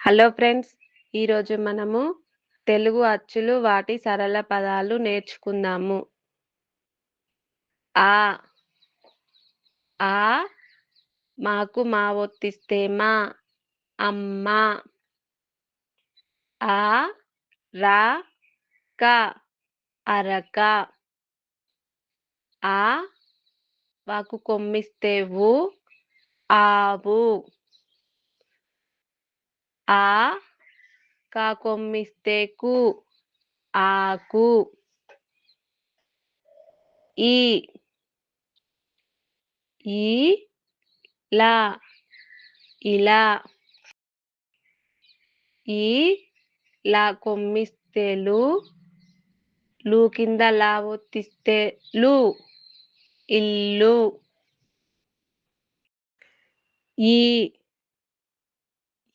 Hello friends, ఈరోజు మనము తెలుగు అచ్చులు వాటి సరళ పదాలు నేర్చుకుందాము. ఆ ఆ మాకు మా ఒత్తిస్తే మా అమ్మ. ఆ రా క అరక. ఆ వాకు కొమ్మిస్తే వు ఆవు. ఆ కా కొమ్మిస్తే కు ఆకు. ఈ లా ఇలా. ఈ లా కొమ్మిస్తే లు కింద లా ఒత్తిస్తే లు ఇల్లు.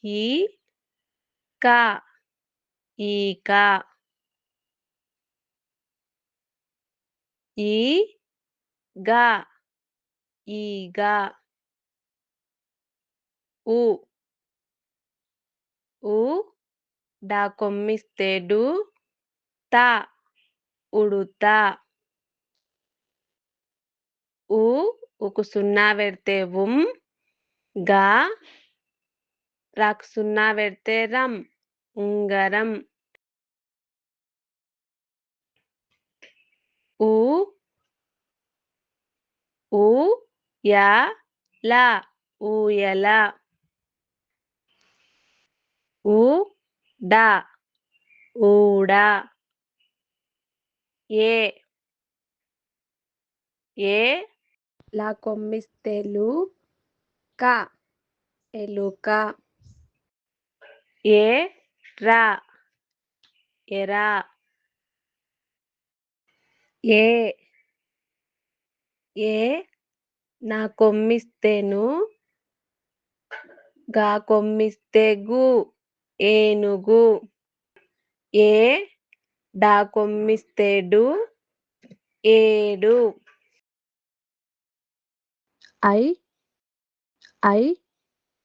ఈ క ఈక. ఈగ ఈగ. ఉ డా కొమ్మిస్తే డు త ఉడుత. ఉకు సున్నా పెడితే గా రాకు సున్నా పెడితే ఉంగరం. ఊయల ఊయల. ఊడ ఊడ. ఏ లా కొమ్మిస్తే క ఎలుక. రా ఎరా. ఏ నా కొమ్మిస్తే గా కొమ్మిస్తే గు ఏనుగు. ఏ డా కొమ్మిస్తే డు ఏడు. ఐ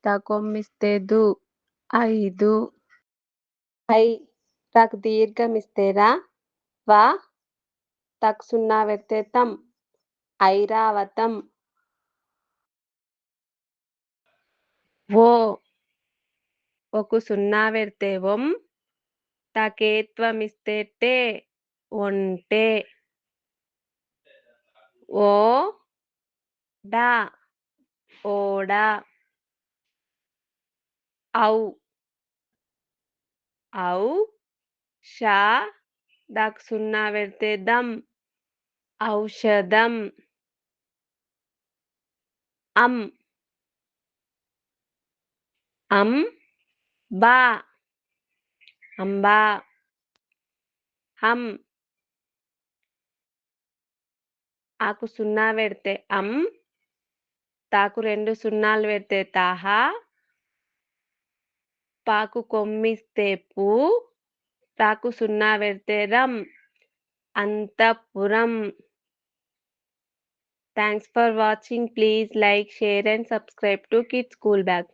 దా కొమ్మిస్తే దు ఐదు. రాకు దీర్ఘం ఇస్తే వా తాకు సున్నా పెడితే ఐరావతం. ఓకు సున్నా పెడితే తాకేత్వం ఇస్తే ఒంటె. ఓడ ఓడ. దాకు సున్నా పెడితే ఔషధం. అంబా అంబా. ఆకు సున్నా పెడితే తాకు రెండు సున్నాలు పెడితే పాకు కొమ్మిస్తే తాకు సున్నా పెడితే అంతఃపురం. Thanks for watching. Please like, share and subscribe to Kids School Bag.